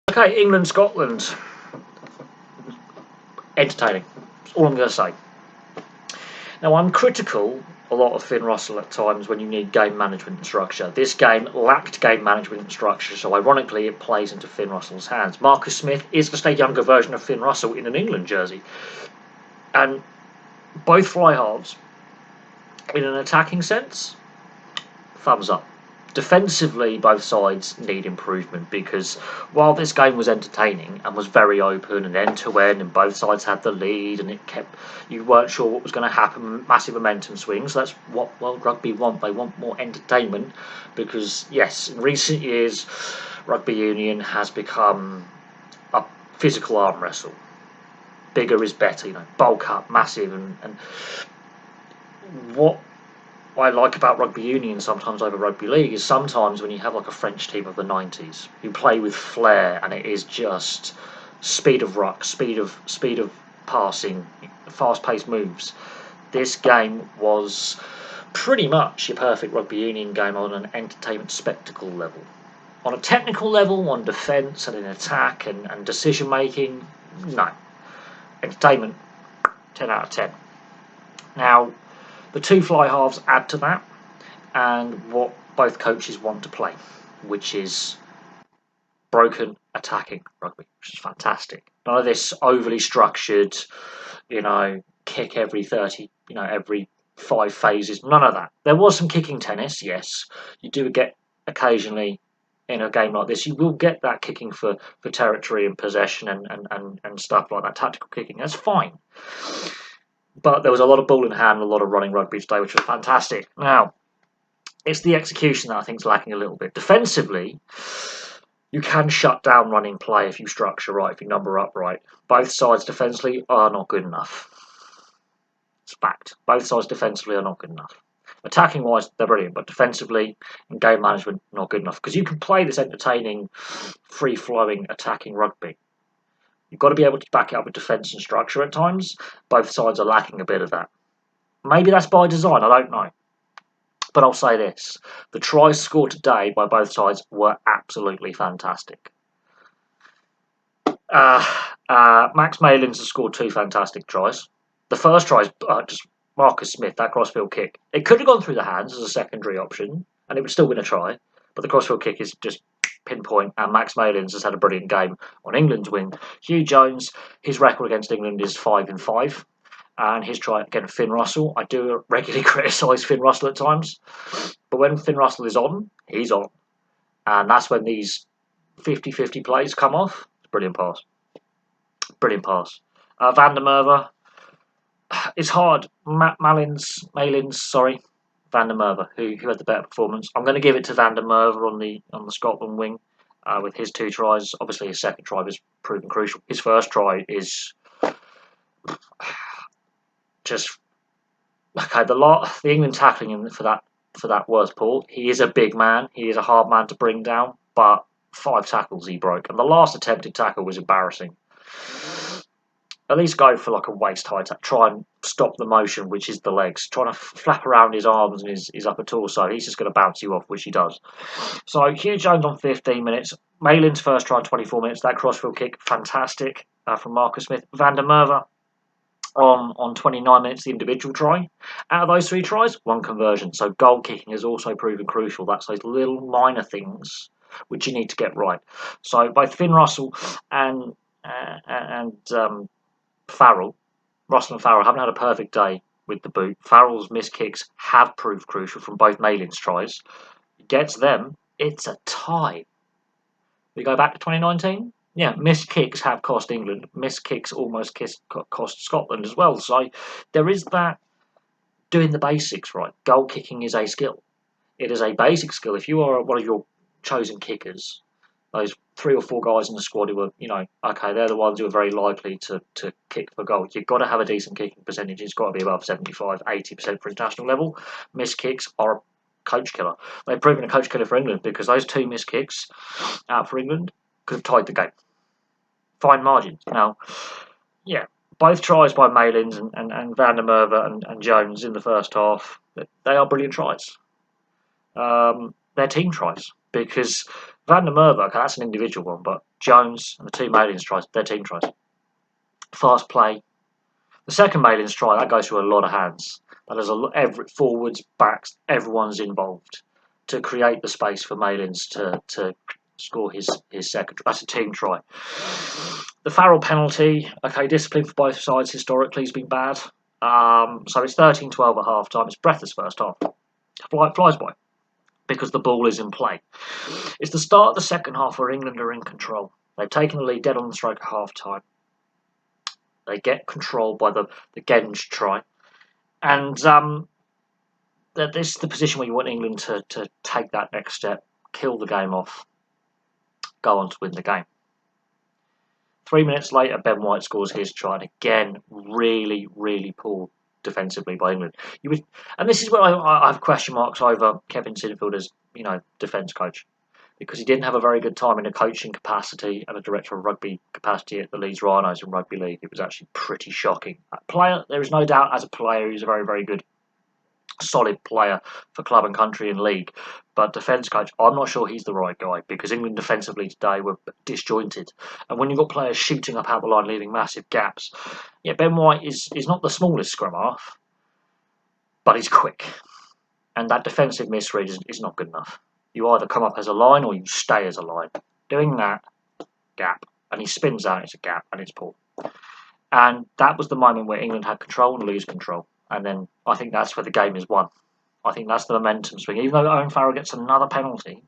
Okay, England, Scotland. Entertaining. That's all I'm going to say. Now, I'm critical a lot of Finn Russell at times when you need game management and structure. This game lacked game management and structure, so ironically it plays into Finn Russell's hands. Marcus Smith is just a younger version of Finn Russell in an England jersey. And both fly halves, in an attacking sense, thumbs up. Defensively, both sides need improvement because while this game was entertaining and was very open and end to end, and both sides had the lead, and you weren't sure what was going to happen, massive momentum swings. That's what World Rugby want. They want more entertainment because, yes, in recent years, rugby union has become a physical arm wrestle. Bigger is better, bulk up, massive, and what I like about rugby union sometimes over rugby league is sometimes when you have like a French team of the 90s who play with flair, and it is just speed of ruck, speed of passing, fast-paced moves. This game was pretty much your perfect rugby union game on an entertainment spectacle level. On a technical level, on defence and in attack and decision making, no. Entertainment, 10 out of 10. Now, the two fly halves add to that, and what both coaches want to play, which is broken attacking rugby, which is fantastic. None of this overly structured, kick every 30, every 5 phases. None of that. There was some kicking tennis, yes. You do get occasionally in a game like this, you will get that kicking for territory and possession and stuff like that, tactical kicking. That's fine. But there was a lot of ball in hand and a lot of running rugby today, which was fantastic. Now, it's the execution that I think is lacking a little bit. Defensively, you can shut down running play if you structure right, if you number up right. Both sides defensively are not good enough. It's fact. Both sides defensively are not good enough. Attacking-wise, they're brilliant, but defensively and game management, not good enough. Because you can play this entertaining, free-flowing, attacking rugby. You've got to be able to back it up with defence and structure at times. Both sides are lacking a bit of that. Maybe that's by design, I don't know. But I'll say this. The tries scored today by both sides were absolutely fantastic. Max Malins has scored 2 fantastic tries. The first try is just Marcus Smith, that crossfield kick. It could have gone through the hands as a secondary option, and it would still win a try. But the crossfield kick is just pinpoint, and Max Malins has had a brilliant game on England's wing. Hugh Jones, his record against England is 5-5, and his try against Finn Russell. I do regularly criticise Finn Russell at times, but when Finn Russell is on, he's on, and that's when these 50-50 plays come off. Brilliant pass. Brilliant pass. Van der Merwe, it's hard. Malins, Van der Merwe, who had the better performance. I'm going to give it to Van der Merwe on the Scotland wing with his 2 tries. Obviously, his second try was proven crucial. His first try is just okay. The England tackling him for that worst Paul. He is a big man. He is a hard man to bring down, but 5 tackles he broke, and the last attempted tackle was embarrassing. At least go for like a waist-high tackle. Try and stop the motion, which is the legs. Trying to flap around his arms and his upper torso. He's just going to bounce you off, which he does. So Hugh Jones on 15 minutes. Malin's first try on 24 minutes. That crossfield kick, fantastic from Marcus Smith. Van der Merwe on 29 minutes, the individual try. Out of those 3 tries, 1 conversion. So goal kicking has also proven crucial. That's those little minor things which you need to get right. So both Finn Russell and Russell and Farrell haven't had a perfect day with the boot. Farrell's missed kicks have proved crucial from both Malin's tries. Gets them, it's a tie. We go back to 2019? Yeah, missed kicks have cost England. Missed kicks almost cost Scotland as well. So there is that doing the basics right. Goal kicking is a skill. It is a basic skill. If you are one of your chosen kickers, those 3 or 4 guys in the squad who are, okay, they're the ones who are very likely to kick for goal. You've got to have a decent kicking percentage. It's got to be above 75, 80% for international level. Missed kicks are a coach killer. They've proven a coach killer for England because those 2 missed kicks out for England could have tied the game. Fine margin. Now, yeah, both tries by Malins and Van der Merwe and Jones in the first half, they are brilliant tries. They're team tries because Van der Merwe, okay, that's an individual one, but Jones and the two Malins tries, their team tries. Fast play. The second Malins try, that goes through a lot of hands. That is every forwards, backs, everyone's involved to create the space for Malins to score his second. That's a team try. The Farrell penalty, okay, discipline for both sides historically has been bad. So it's 13-12 at half time. It's breathless first half. Flies by because the ball is in play. It's the start of the second half where England are in control. They've taken the lead dead on the stroke at half time. They get control by the Genge try. And this is the position where you want England to take that next step, kill the game off, go on to win the game. 3 minutes later, Ben White scores his try, and again, really, really poor defensively by England. And this is where I have question marks over Kevin Sinfield defence coach, because he didn't have a very good time in a coaching capacity and a director of rugby capacity at the Leeds Rhinos in rugby league. It was actually pretty shocking. There is no doubt as a player he's a very, very good, solid player for club and country and league, but defence coach, I'm not sure he's the right guy, because England defensively today were disjointed, and when you've got players shooting up out the line, leaving massive gaps, Ben White is not the smallest scrum half, but he's quick, and that defensive misread is not good enough. You either come up as a line or you stay as a line. Doing that, gap, and he spins out, it's a gap, and it's poor. And that was the moment where England had control and lose control. And then I think that's where the game is won. I think that's the momentum swing. Even though Owen Farrell gets another penalty,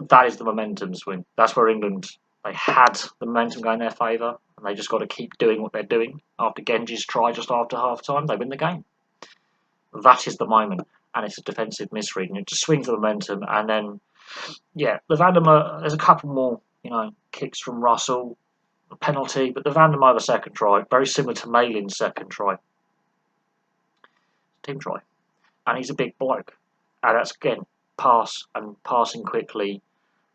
that is the momentum swing. That's where England, they had the momentum going in their favour, and they just got to keep doing what they're doing. After Genge's try just after half-time, they win the game. That is the moment, and it's a defensive misread, and it just swings the momentum. And then, the Van der Merwe, there's a couple more, kicks from Russell, a penalty, but the Van der Merwe second try, very similar to Malin's second try. Team try. And he's a big bloke. And that's, again, passing quickly,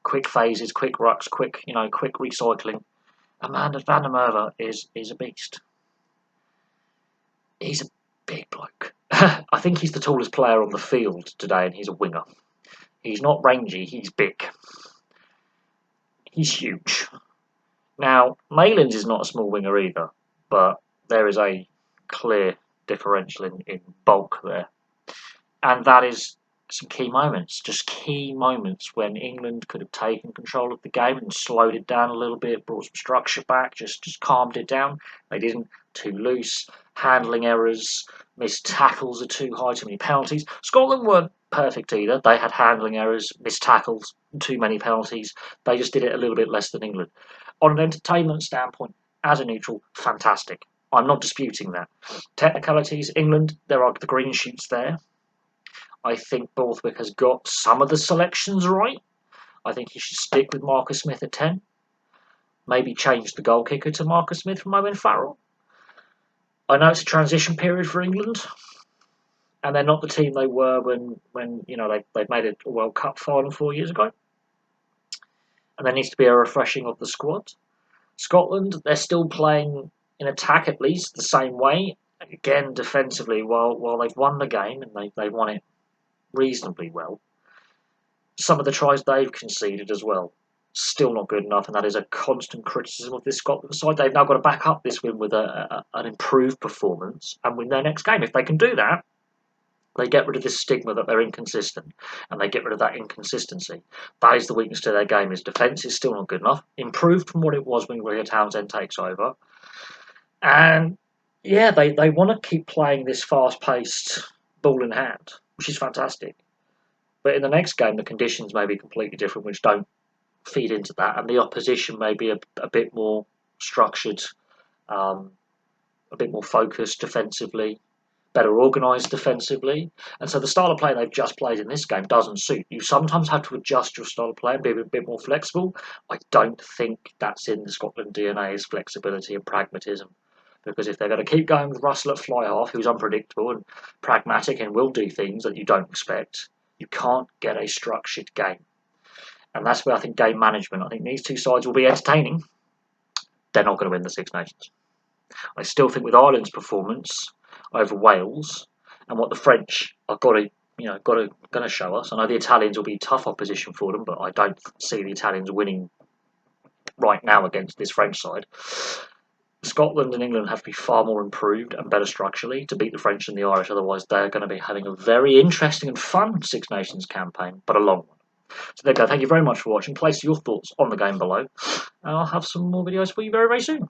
quick phases, quick rucks, quick recycling. And Van der Merwe is a beast. He's a big bloke. I think he's the tallest player on the field today, and he's a winger. He's not rangy, he's big. He's huge. Now, Malins is not a small winger either, but there is a clear differential in bulk there. And that is some key moments, just key moments when England could have taken control of the game and slowed it down a little bit, brought some structure back, just calmed it down. They didn't. Too loose, handling errors, missed tackles are too high, too many penalties. Scotland weren't perfect either. They had handling errors, missed tackles, too many penalties. They just did it a little bit less than England. On an entertainment standpoint, as a neutral, fantastic. I'm not disputing that. Technicalities, England, there are the green shoots there. I think Borthwick has got some of the selections right. I think he should stick with Marcus Smith at 10. Maybe change the goal kicker to Marcus Smith from Owen Farrell. I know it's a transition period for England, and they're not the team they were when they made a World Cup final 4 years ago. And there needs to be a refreshing of the squad. Scotland, they're still playing in attack at least the same way. Again, defensively, while they've won the game and they won it reasonably well, some of the tries they've conceded as well, still not good enough, and that is a constant criticism of this Scotland side. They've now got to back up this win with an improved performance and win their next game. If they can do that, they get rid of this stigma that they're inconsistent, and they get rid of that inconsistency. That is the weakness to their game. Is defence is still not good enough. Improved from what it was when Ria Townsend takes over. And they want to keep playing this fast-paced ball in hand, which is fantastic. But in the next game, the conditions may be completely different, which don't feed into that, and the opposition may be a bit more structured, a bit more focused defensively, better organised defensively, and so the style of play they've just played in this game doesn't suit. You sometimes have to adjust your style of play and be a bit more flexible. I don't think that's in the Scotland DNA, is flexibility and pragmatism, because if they're going to keep going with Russell at fly half, who's unpredictable and pragmatic and will do things that you don't expect, you can't get a structured game. And that's where I think game management, I think these two sides will be entertaining. They're not going to win the Six Nations. I still think with Ireland's performance over Wales and what the French have got to going to show us. I know the Italians will be tough opposition for them, but I don't see the Italians winning right now against this French side. Scotland and England have to be far more improved and better structurally to beat the French and the Irish. Otherwise, they're going to be having a very interesting and fun Six Nations campaign, but a long one. So there you go. Thank you very much for watching. Place your thoughts on the game below, and I'll have some more videos for you very, very soon.